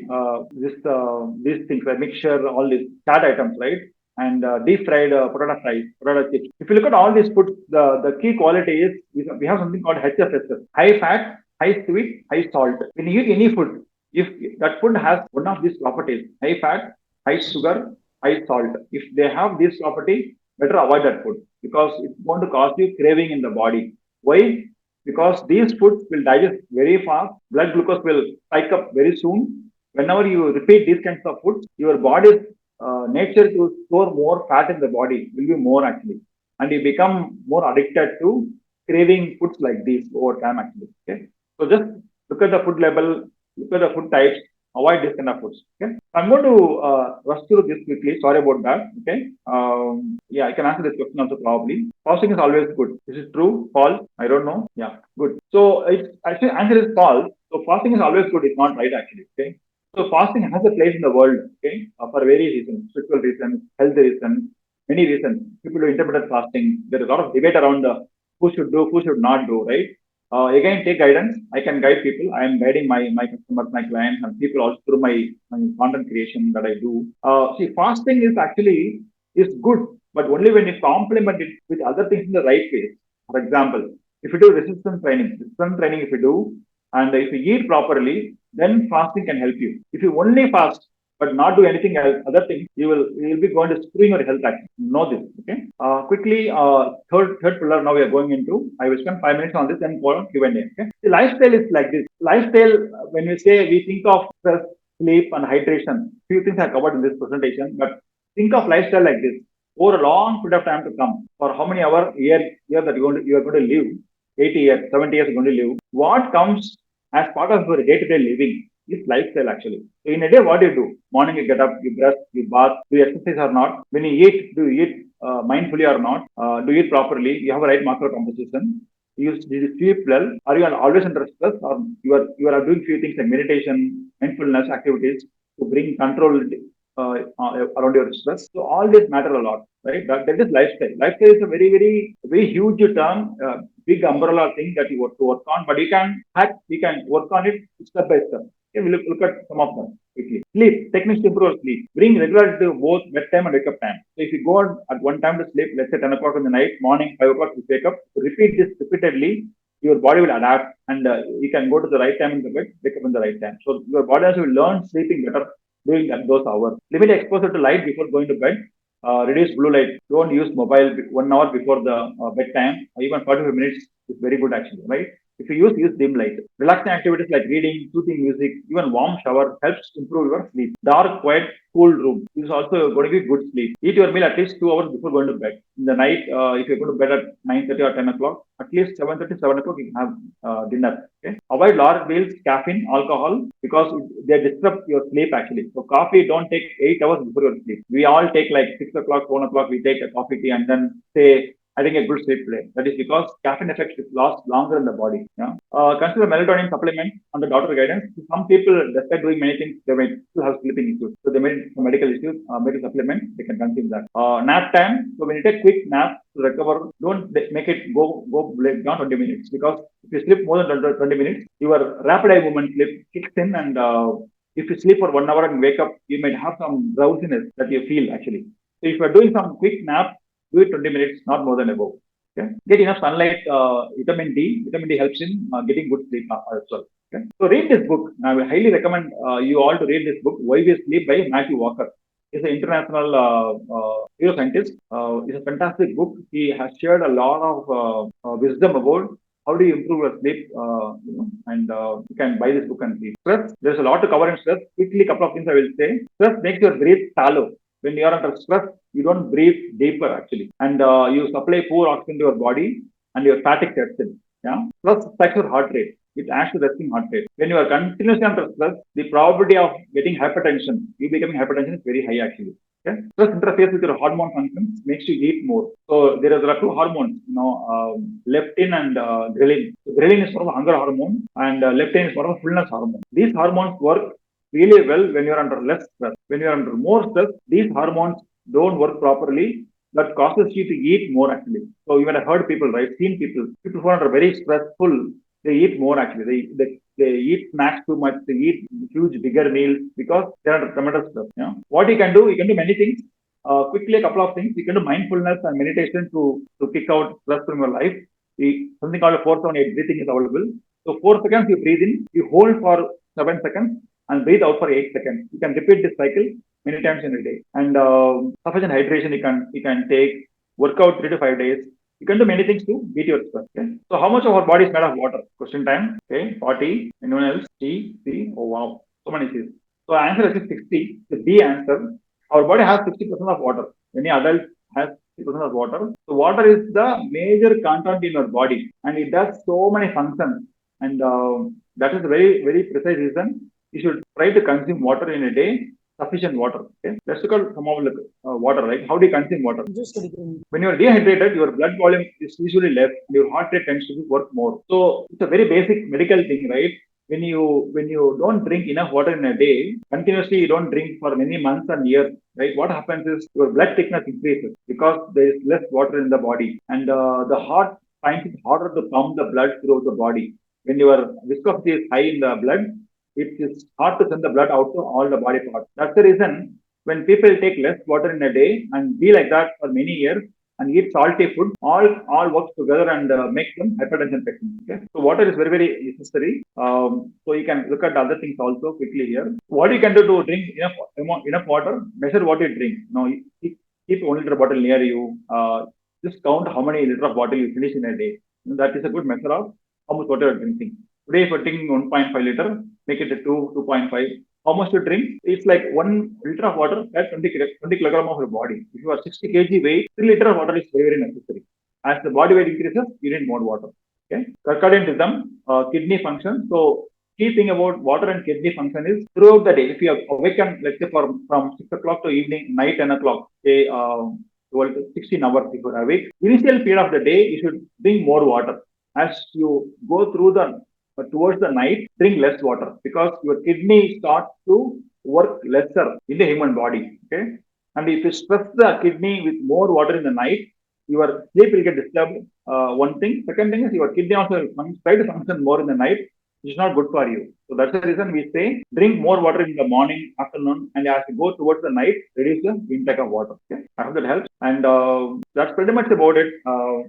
These things like mixture, all these chat items, right? And deep fried potato fries, potato chips. If you look at all these foods, the key quality is we have something called HFSS: high fat, high sweet, high salt. When you eat any food, if that food has one of these properties: high fat, high sugar, high salt. If they have this property, better avoid that food because it's going to cause you craving in the body. Why? Because these foods will digest very fast. Blood glucose will spike up very soon. Whenever you repeat these kinds of foods, your body's nature to store more fat in the body will be more actually, and you become more addicted to craving foods like these over time actually. Okay, so just look at the food label, look at the food types, avoid this kind of foods. Okay, I'm going to rush through this quickly. Sorry about that. Okay, yeah, I can answer this question also probably. Fasting is always good. This is true, false. I don't know. Yeah, good. So it's actually answer is false. So fasting is always good. It's not right actually. Okay. So fasting has a place in the world. Okay, for various reasons, spiritual reasons, health reasons, many reasons. People do intermittent fasting. There is a lot of debate around who should do, who should not do. Right. Again, take guidance. I can guide people. I am guiding my customers, my clients, and people also through my content creation that I do. See, fasting is actually is good, but only when you complement it with other things in the right way. For example, if you do resistance training if you do, and if you eat properly, then fasting can help you. If you only fast but not do anything else, other things, you will be going to screwing your health. Actually, know this. Okay. Quickly, third pillar. Now we are going into. I will spend 5 minutes on this and go on Q&A. Okay. The lifestyle is like this. Lifestyle. When we say we think of stress, sleep, and hydration, few things are covered in this presentation. But think of lifestyle like this over a long period of time to come. For how many hours year that you are going to live? 80 years, 70 years you're going to live. What comes as part of your day-to-day living is lifestyle actually. So in a day, what do you do? Morning you get up, you brush, you bath, do you exercise or not? When you eat, do you eat mindfully or not? Do you eat properly? You have a right macro composition. Do you sleep well? Are you always under stress, or you are doing few things like meditation, mindfulness activities to bring control around your stress? So all this matter a lot, right? That is lifestyle. Lifestyle is a very huge term, big umbrella thing that you want to work on, but we can work on it step by step. Okay, we'll look at some of them quickly. Sleep, techniques to improve sleep. Bring regularity to both bedtime and wake up time. So if you go out at one time to sleep, let's say 10 o'clock in the night, morning 5 o'clock you wake up, repeat this repeatedly, your body will adapt, and you can go to the right time in the bed, wake up in the right time. So your body also will learn sleeping better during those hours. Limit exposure to light before going to bed. Reduce blue light. Don't use mobile 1 hour before the bedtime. Even 45 minutes is very good actually, right? If you use dim light. Relaxing activities like reading, soothing music, even warm shower helps improve your sleep. Dark, quiet, cool room is also going to be good sleep. Eat your meal at least 2 hours before going to bed. In the night, if you're going to bed at 9:30 or 10 o'clock, at least 7:30, 7 o'clock you can have dinner. Okay? Avoid large meals, caffeine, alcohol, because they disrupt your sleep actually. So coffee don't take 8 hours before your sleep. We all take like 6 o'clock, 1 o'clock, we take a coffee tea and then say I think a good sleep today. That is because caffeine effect is lost longer in the body. Yeah? Consider melatonin supplement under doctor guidance. Some people, despite doing many things, they may still have sleeping issues. So they may need some medical issues, medical supplement, they can consume that. Nap time. So when you take quick nap to recover, don't make it go beyond 20 minutes, because if you sleep more than 20 minutes, your rapid eye movement sleep kicks in, and if you sleep for 1 hour and wake up, you might have some drowsiness that you feel actually. So if you are doing some quick nap, do it 20 minutes, not more than above. Okay? Get enough sunlight, vitamin D. Vitamin D helps in getting good sleep as well. Okay? So read this book. I will highly recommend you all to read this book, Why We Sleep by Matthew Walker. He's an international neuroscientist. It's a fantastic book. He has shared a lot of wisdom about how do you improve your sleep, and you can buy this book and read. Stress, there's a lot to cover in stress. Quickly, couple of things I will say. Stress makes your breath shallow. When you are under stress, you don't breathe deeper actually, and you supply poor oxygen to your body, and your fatigue sets in. Yeah, stress affects your heart rate. It acts to resting heart rate. When you are continuously under stress, the probability of getting hypertension, you becoming hypertension is very high actually. Okay? Stress interferes with your hormone functions, makes you eat more. So there are two hormones, leptin and ghrelin. So ghrelin is sort of a hunger hormone, and leptin is sort of a fullness hormone. These hormones work really well when you're under less stress. When you're under more stress, these hormones don't work properly. That causes you to eat more actually. So you might have heard people, right? Seen people who are under very stressful, they eat more actually. They eat snacks too much. They eat huge, bigger meals because they're under tremendous stress. What you can do many things. Quickly, a couple of things. You can do mindfulness and meditation to kick out stress from your life. Something called a 478 breathing is available. So 4 seconds you breathe in, you hold for 7 seconds, and breathe out for 8 seconds. You can repeat this cycle many times in a day. And sufficient hydration you can take. Work out 3 to 5 days. You can do many things to beat your stress. Okay? So how much of our body is made of water? Question time. Okay, 40. Anyone else? C, C. Oh wow, so many C's. So answer is 60. The B answer. Our body has 60% of water. Any adult has 60% of water. So water is the major content in your body, and it does so many functions. And that is a very precise reason you should try to consume water in a day, sufficient water. Okay, let's look at some of the water. Right? How do you consume water? When you are dehydrated, your blood volume is usually less, and your heart rate tends to work more. So it's a very basic medical thing, right? When you don't drink enough water in a day, continuously you don't drink for many months and years, right? What happens is your blood thickness increases because there is less water in the body, and the heart finds it harder to pump the blood through the body. When your viscosity is high in the blood, it is hard to send the blood out to all the body parts. That's the reason when people take less water in a day and be like that for many years and eat salty food, all works together and make them hypertension patients. Okay? So water is very necessary. So you can look at other things also quickly here. What you can do to drink enough water? Measure what you drink. Now keep 1 liter bottle near you. Just count how many liter of water you finish in a day. That is a good measure of how much water you're drinking. Today, if you're drinking 1.5 liter, make it a 2.5. How much to drink? It's like 1 liter of water at 20 kilogram of your body. If you are 60 kg weight, 3 liter of water is very necessary. As the body weight increases, you need more water. Okay. Circadian rhythm, kidney function. So key thing about water and kidney function is throughout the day. If you are awakened, let's say from 6 o'clock to evening, night 10 o'clock, say 12 to 16 hours before awake, initial period of the day, you should drink more water. As you go through the towards the night, drink less water because your kidney starts to work lesser in the human body. Okay, and if you stress the kidney with more water in the night, your sleep will get disturbed. One thing. Second thing is your kidney also will try to function more in the night, which is not good for you. So that's the reason we say drink more water in the morning, afternoon, and as you go towards the night, reduce the intake of water. Okay, I hope that helps. And that's pretty much about it.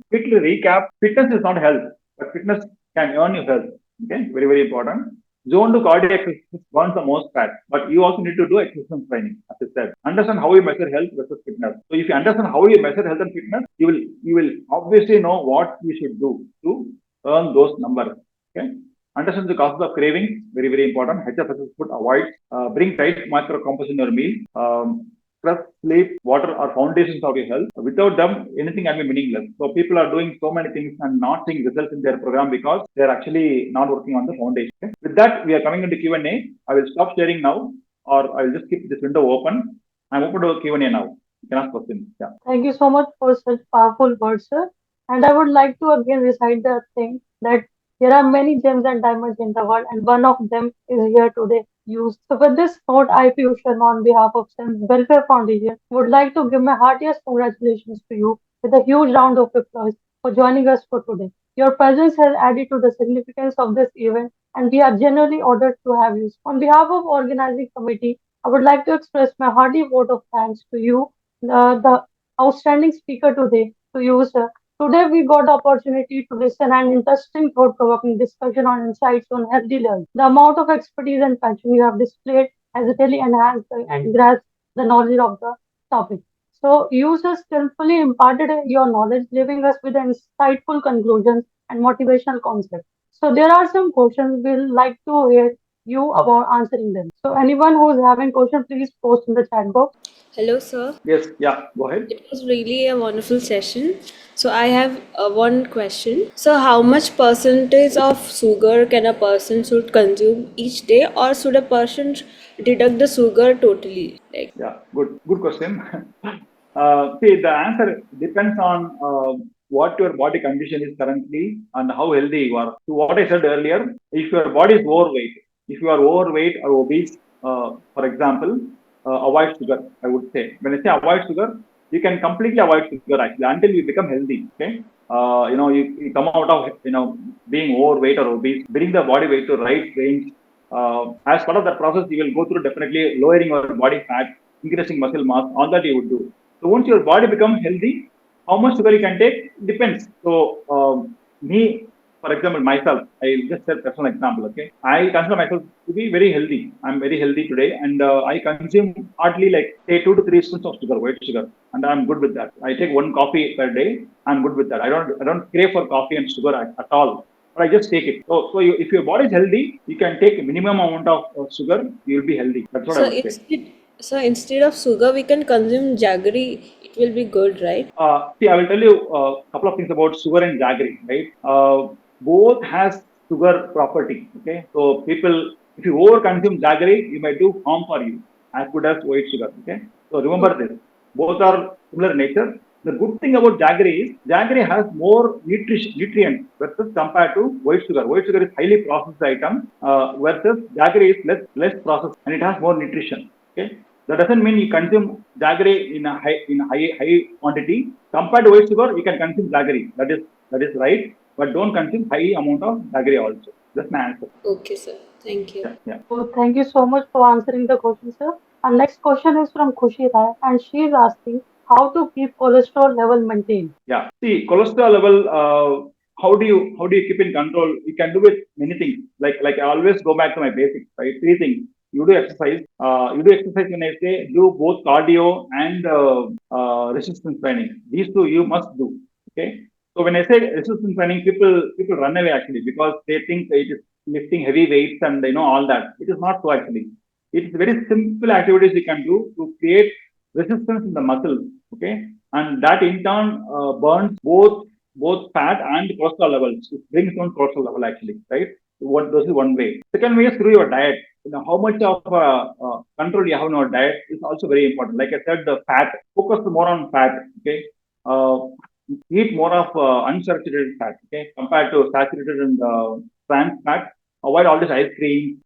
Quickly recap: fitness is not health, but fitness can earn you health. Okay, very very important. Zone to cardiac exercise burns the most fat, but you also need to do exercise training, as I said. Understand how you measure health versus fitness. So if you understand how you measure health and fitness, you will obviously know what you should do to earn those numbers. Okay. Understand the causes of craving, very very important. HFSS food avoid. Bring tight macro composition in your meal. Stress, sleep, water are foundations of your health. Without them, anything can be meaningless. So people are doing so many things and not seeing results in their program because they are actually not working on the foundation. Okay? With that, we are coming into Q&A. I will stop sharing now, or I will just keep this window open. I'm open to Q&A now. You can ask questions. Yeah. Thank you so much for such powerful words, sir. And I would like to again recite the thing that there are many gems and diamonds in the world, and one of them is here today. Used. So, with this note, I, Piyush Sharma, on behalf of SEMS Welfare Foundation, would like to give my heartiest congratulations to you with a huge round of applause for joining us for today. Your presence has added to the significance of this event, and we are genuinely honored to have you. On behalf of organizing committee, I would like to express my hearty vote of thanks to you, the outstanding speaker today, to you, sir. Today we got the opportunity to listen an interesting thought-provoking discussion on insights on healthy living. The amount of expertise and passion you have displayed has really enhanced and grasped the knowledge of the topic. So you sir skillfully imparted your knowledge, leaving us with insightful conclusions and motivational concepts. So there are some questions we'll like to hear you about answering them. So anyone who's having questions, please post in the chat box. Hello, sir. Yes. Yeah. Go ahead. It was really a wonderful session. So I have one question. So how much percentage of sugar can a person should consume each day, or should a person deduct the sugar totally? Like, Yeah. Good question. See, the answer depends on what your body condition is currently and how healthy you are. So, what I said earlier, if your body is overweight, if you are overweight or obese, for example, avoid sugar. I would say when I say avoid sugar, you can completely avoid sugar actually until you become healthy. Okay, you come out of being overweight or obese, bring the body weight to right range. As part of that process, you will go through definitely lowering your body fat, increasing muscle mass, all that you would do. So once your body becomes healthy, how much sugar you can take depends. So me, for example, myself, I just said personal example. Okay, I consider myself to be very healthy. I'm very healthy today, and I consume hardly like say 2 to 3 spoons of sugar, white sugar, and I'm good with that. I take one coffee per day. I'm good with that. I don't crave for coffee and sugar at all. But I just take it. So if your body is healthy, you can take a minimum amount of sugar. You will be healthy. That's what I so would say. instead of sugar, we can consume jaggery. It will be good, right? See, I will tell you a couple of things about sugar and jaggery, right? Both has sugar property. Okay, so people, if you over consume jaggery, you might do harm for you as good as white sugar. Okay, so remember Okay. this. Both are similar in nature. The good thing about jaggery is jaggery has more nutrients versus compared to white sugar. White sugar is highly processed item versus jaggery is less processed and it has more nutrition. Okay, that doesn't mean you consume jaggery in a high quantity. Compared to white sugar, you can consume jaggery. That is right, but don't consume high amount of jaggery also. That's my answer. Okay, sir. Thank you. Yeah, yeah, So thank you so much for answering the question, sir. Our next question is from Khushi Rai, and she is asking how to keep cholesterol level maintained. yeah. See, cholesterol level. How do you keep in control? You can do with many things. Like I always go back to my basics. Right, three things. You do exercise. You do exercise when I say do both cardio and resistance training. These two you must do. Okay. So when I say resistance training, people run away actually because they think it is lifting heavy weights and all that. It is not so actually. It is very simple activities you can do to create resistance in the muscle. Okay, and that in turn burns both fat and cholesterol levels. It brings down cholesterol level actually, right? This is one way. Second way is through your diet. How much of control you have on your diet is also very important. Like I said, the fat, focus more on fat. Okay, uh, eat more of unsaturated fat. Okay, compared to saturated and trans fat. Avoid all this ice cream,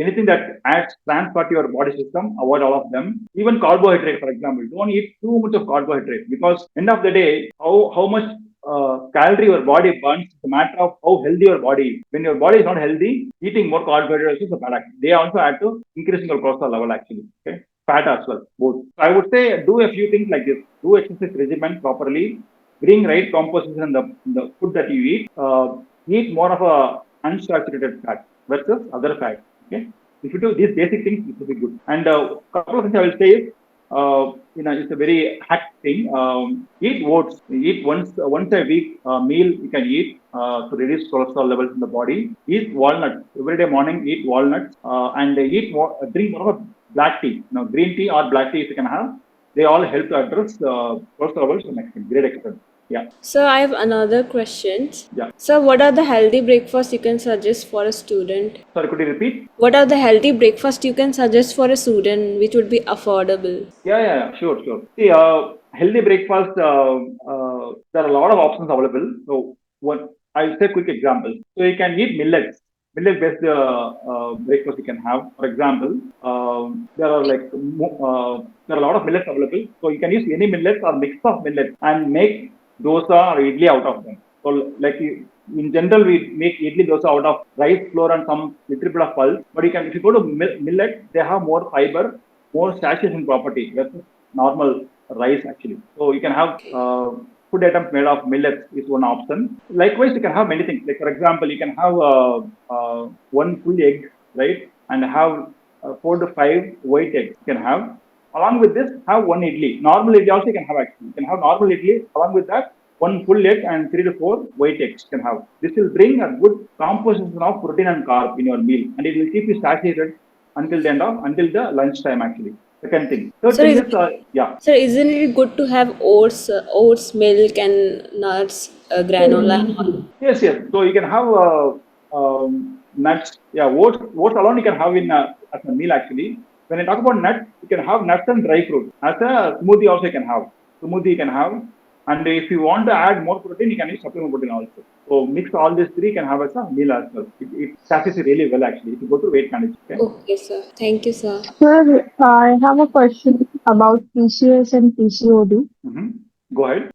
anything that adds trans fat to your body system. Avoid all of them. Even carbohydrate, for example, don't eat too much of carbohydrate because end of the day, how much calorie your body burns is a matter of how healthy your body is. When your body is not healthy, eating more carbohydrates is a bad act. They also add to increasing your cholesterol level actually. Okay, fat as well, both. So I would say do a few things like this: do exercise regimen properly, bring right composition in the food that you eat, eat more of a unsaturated fat versus other fat. Okay, if you do these basic things, it will be good. And a couple of things I will say is it's a very hack thing. Eat oats. Eat once a week meal you can eat to reduce cholesterol levels in the body. Eat walnuts every day morning. Eat walnuts and eat more. Drink more of black tea. Green tea or black tea if you can have. They all help to address cholesterol levels to an extent, great extent. Yeah, So I have another question. yeah. So what are the healthy breakfasts you can suggest for a student? Sorry, could you repeat? What are the healthy breakfasts you can suggest for a student which would be affordable? Yeah, sure, sure. See, healthy breakfast, there are a lot of options available. So, what I'll say quick example. So, you can eat millets, millet-based breakfast you can have. For example, there are there are a lot of millets available. So, you can use any millets or mix of millets and make dosa or idli out of them. So, in general, we make idli dosa out of rice flour and some little bit of pulse. But you can, if you go to millet, they have more fiber, more satiation property versus normal rice actually. So you can have food items made of millets is one option. Likewise, you can have many things. Like for example, you can have one full egg, right, and have 4 to 5 white eggs. You can have along with this have one idli. Normal idli also you can have actually. You can have normal idli along with that one full egg and 3 to 4 white eggs you can have. This will bring a good composition of protein and carb in your meal, and it will keep you satiated until the lunchtime actually. Second thing. Third So thing is is yeah. so isn't it good to have oats, milk, and nuts, granola? Yes. So you can have nuts. Yeah, oats alone you can have in as a meal actually. When I talk about nuts, you can have nuts and dry fruit as a smoothie also you can have. Smoothie you can have, and if you want to add more protein, you can use supplement protein also. So mix all these three, you can have as a meal as well. It satisfies you really well actually. If you go to weight management. Okay. Okay, sir. Thank you, sir. Sir, I have a question about PCOS and PCOD. Mm-hmm. Go ahead.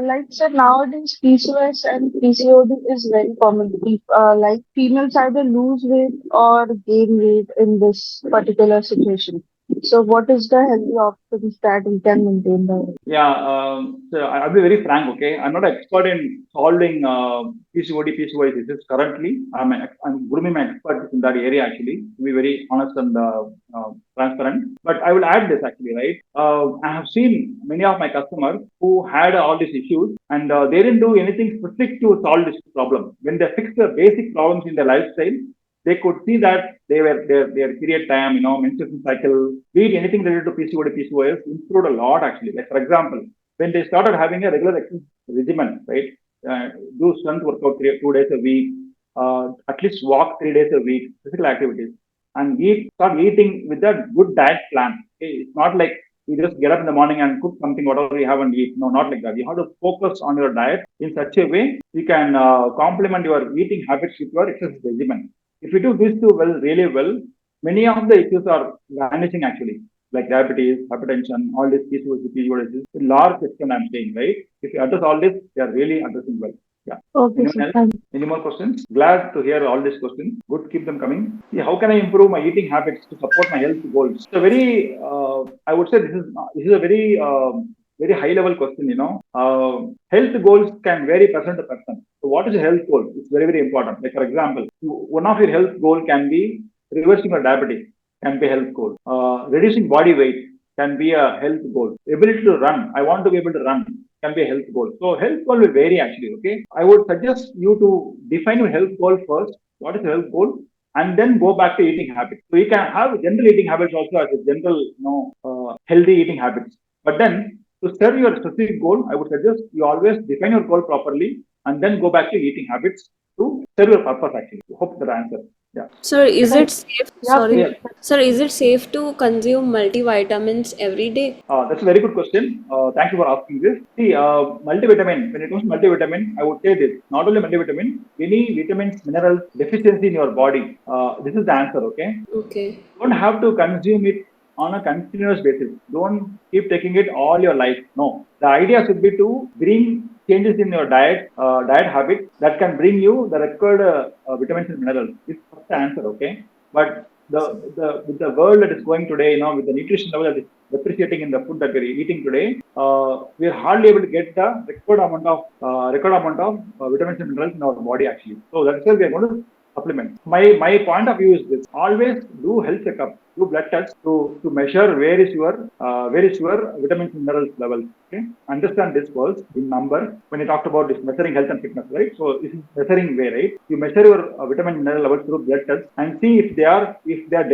Like sir, nowadays PCOS and PCOD is very common. Like females either lose weight or gain weight in this particular situation. So, what is the healthy options that we can maintain the? Yeah, so I'll be very frank, okay? I'm not an expert in solving PCOD, PCOS disease currently. I'm grooming my expert in that area actually, to be very honest and transparent. But I will add this actually, right? I have seen many of my customers who had all these issues and they didn't do anything specific to solve this problem. When they fixed the basic problems in their lifestyle, they could see that their period time, menstruation cycle, be it anything related to PCOD, PCOS, improved a lot actually. Like for example, when they started having a regular exercise regimen, right? Do strength workout 2 days a week, at least walk 3 days a week, physical activities, and start eating with a good diet plan. Okay? It's not like you just get up in the morning and cook something whatever you have and eat. No, not like that. You have to focus on your diet in such a way you can complement your eating habits with your exercise regimen. If you do these two really well, many of the issues are vanishing actually, like diabetes, hypertension, all these PCOS, PCOS, in large extent I'm saying, right? If you address all this, they are really addressing well. Yeah. Okay, Anyone sir. else? Thank you. Any more questions? Glad to hear all these questions. Good, keep them coming. See, how can I improve my eating habits to support my health goals? It's a very, I would say this is a very high level question. Health goals can vary person to person. So, what is a health goal? It's very important. Like for example, one of your health goal can be reversing your diabetes. Can be a health goal. Reducing body weight can be a health goal. Ability to run. I want to be able to run can be a health goal. So health goal will vary actually. Okay, I would suggest you to define your health goal first. What is the health goal? And then go back to eating habits. So you can have general eating habits also as a general, healthy eating habits. But then to serve your specific goal, I would suggest you always define your goal properly and then go back to eating habits to serve your purpose actually. Hope that answer. Yeah. Sir, is Thank, it safe? yeah, Sorry. please. Yeah. Sir, is it safe to consume multivitamins every day? That's a very good question. Thank you for asking this. See, multivitamin, when it comes to multivitamin, I would say this not only multivitamin, any vitamins, minerals deficiency in your body. This is the answer, okay? Okay. Don't have to consume it on a continuous basis. Don't keep taking it all your life. No, the idea should be to bring changes in your diet habits that can bring you the required vitamins and minerals. This is the answer, okay? But the with the world that is going today, with the nutrition level that is depreciating in the food that we're eating today, we are hardly able to get the record amount of vitamins and minerals in our body actually. So that's why we are going to supplements. My point of view is this: always do health checkup, do blood tests to measure where is your vitamins and minerals levels. Okay, understand this first in numbers. When you talked about this measuring health and fitness, right? So this is measuring way, right? You measure your vitamin and mineral levels through blood tests and see if they are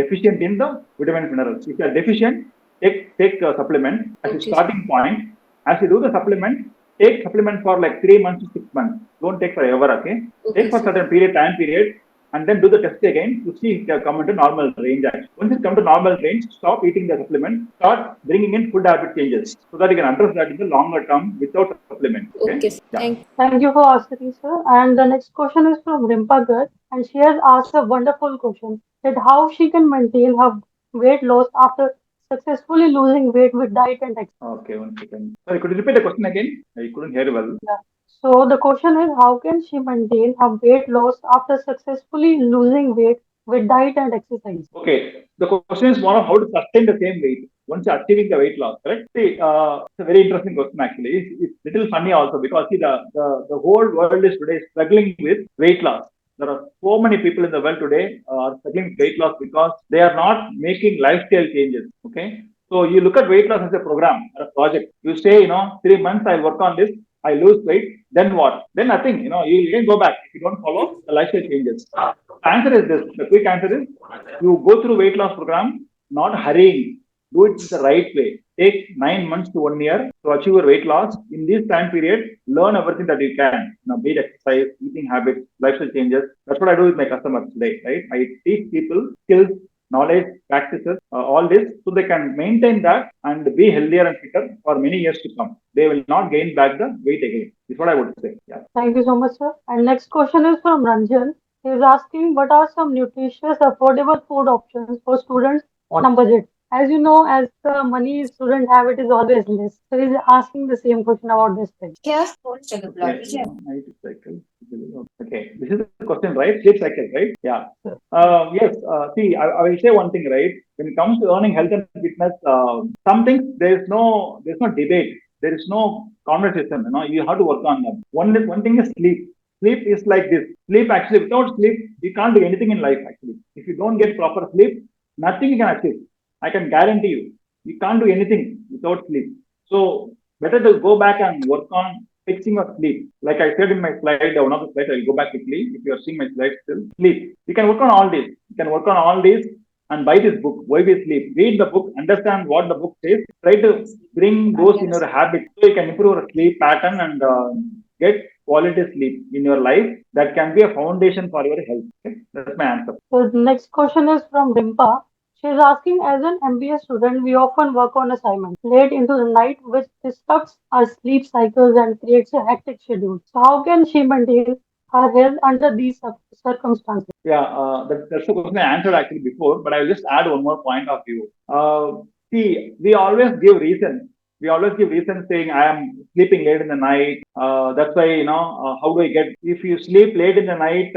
deficient in the vitamins and minerals. If they are deficient, take a supplement as a Okay, sir. starting point. As you do the supplement, take supplement for like 3 months to 6 months. Don't take forever. Okay, take Okay, for sir. certain time period, and then do the test again to see if they come into normal range. Actually, once it come to normal range, stop eating the supplement, start bringing in food habit changes so that you can address that in the longer term without supplement. Okay, Okay, sir. yeah. Thank Thank you for asking, sir. And the next question is from Rimpa Garg, and she has asked a wonderful question that how she can maintain her weight loss after successfully losing weight with diet and exercise. Okay, 1 second. Sorry, could you repeat the question again? I couldn't hear you well. Yeah. So the question is how can she maintain her weight loss after successfully losing weight with diet and exercise? Okay, the question is more of how to sustain the same weight once you're achieving the weight loss, correct? See, it's a very interesting question actually. It's little funny also because see the whole world is today struggling with weight loss. There are so many people in the world today are struggling with weight loss because they are not making lifestyle changes. Okay, so you look at weight loss as a program or a project. You say, 3 months I'll work on this, I lose weight, then what? Then nothing. You can go back if you don't follow the lifestyle changes. The answer is this. The quick answer is you go through weight loss program, not hurrying. Do it the right way. Take 9 months to 1 year to achieve your weight loss. In this time period, learn everything that you can. Be it exercise, eating habits, lifestyle changes. That's what I do with my customers today. Right? I teach people skills, knowledge, practices, all this, so they can maintain that and be healthier and fitter for many years to come. They will not gain back the weight again. Is what I would say. Yeah. Thank you so much, sir. And next question is from Ranjan. He is asking what are some nutritious, affordable food options for students on a budget? As you know, as the money student have, it is always less. So he is asking the same question about this thing. Okay. Night cycle. Okay. This is the question, right? Sleep cycle, right? Yeah. Yes. See, I will say one thing, right? When it comes to earning health and fitness, some things there's no debate. There is no conversation. You have to work on them. One thing is sleep. Sleep is like this. Sleep actually, without sleep, you can't do anything in life. Actually, if you don't get proper sleep, nothing you can achieve. I can guarantee you, you can't do anything without sleep. So better to go back and work on fixing your sleep. Like I said in my slide, one of the slides, I'll go back quickly. If you are seeing my slides still, sleep. You can work on all this. You can work on all this and buy this book, Why We Sleep. Read the book, understand what the book says. Try to bring those in your habit so you can improve your sleep pattern and get quality sleep in your life. That can be a foundation for your health. Okay? That's my answer. So the next question is from Rimpa. She is asking, as an MBA student, we often work on assignments late into the night, which disrupts our sleep cycles and creates a hectic schedule. So how can she maintain her health under these circumstances? Yeah, that's the question I answered actually before, but I will just add one more point of view. See, we always give reasons. We always give reasons saying I am sleeping late in the night. That's why how do I get? If you sleep late in the night,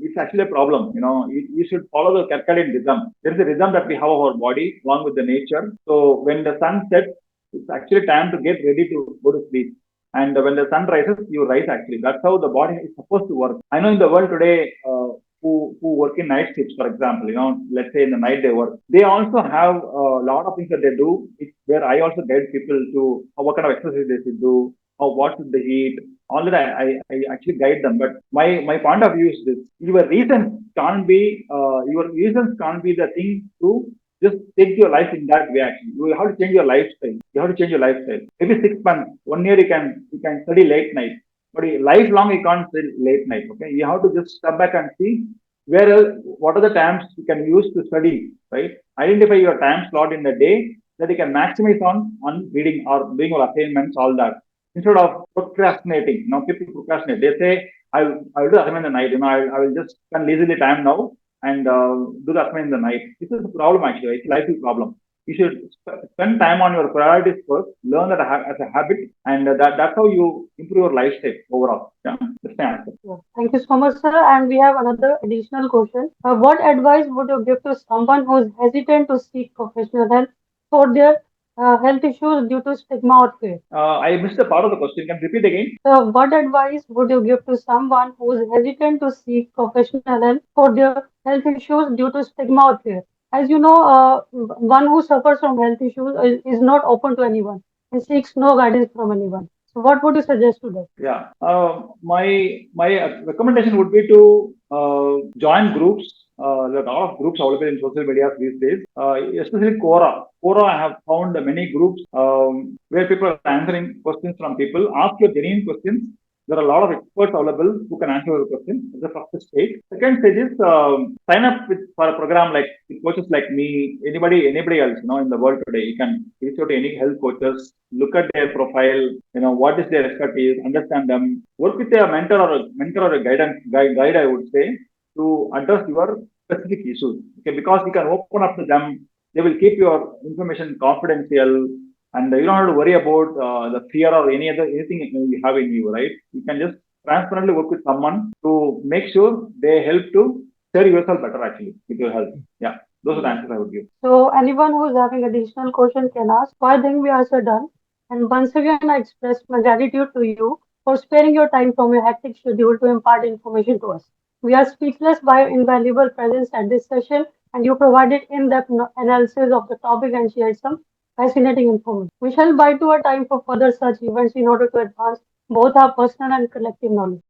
it's actually a problem. You should follow the circadian rhythm. There is a rhythm that we have of our body along with the nature. So when the sun sets, it's actually time to get ready to go to sleep. And when the sun rises, you rise actually. That's how the body is supposed to work. I know in the world today, who work in night shifts, for example, let's say in the night they work, they also have a lot of things that they do. It's where I also guide people to what kind of exercise they should do, how what should they eat. All that I actually guide them. But my point of view is this: your reasons can't be the thing to just take your life in that way. Actually, you have to change your lifestyle. You have to change your lifestyle. Maybe 6 months, 1 year, you can study late night. but lifelong you can't say late night. Okay, you have to just step back and see where what are the times you can use to study, right? Identify your time slot in the day that you can maximize on reading or doing your assignments, all that, instead of procrastinating. People procrastinate. They say, I will do assignment in the night. I will just spend leisurely time now and do the assignment in the night. This is the problem actually. It's a life problem. You should spend time on your priorities first, learn that as a habit, and that's how you improve your lifestyle overall. Yeah, that's my answer. Yeah. Thank you so much, sir. And we have another additional question. What advice would you give to someone who is hesitant to seek professional help for their health issues due to stigma or fear? I missed a part of the question. Can you repeat again? So, what advice would you give to someone who is hesitant to seek professional help for their health issues due to stigma or fear? As you know, one who suffers from health issues is not open to anyone and seeks no guidance from anyone. So, what would you suggest to them? Yeah. My recommendation would be to join groups. There are a lot of groups available in social media these days, especially Quora. Quora, I have found many groups where people are answering questions from people. Ask your genuine questions. There are a lot of experts available who can answer your questions. That's the first stage. Second stage is sign up for a program like with coaches like me, anybody else, in the world today. You can reach out to any health coaches, look at their profile, what is their expertise, understand them, work with a mentor or a guide, I would say, to address your specific issues. Okay, because you can open up to them, they will keep your information confidential, and you don't have to worry about the fear or anything you have in you, right? You can just transparently work with someone to make sure they help to share yourself better actually with your health. Yeah, those are the answers I would give. So, anyone who is having additional question can ask. So, I think we are also done. And once again, I express my gratitude to you for sparing your time from your hectic schedule to impart information to us. We are speechless by your invaluable presence at this session, and you provided in-depth analysis of the topic and shared some fascinating information. We shall bide to our time for further such events in order to advance both our personal and collective knowledge.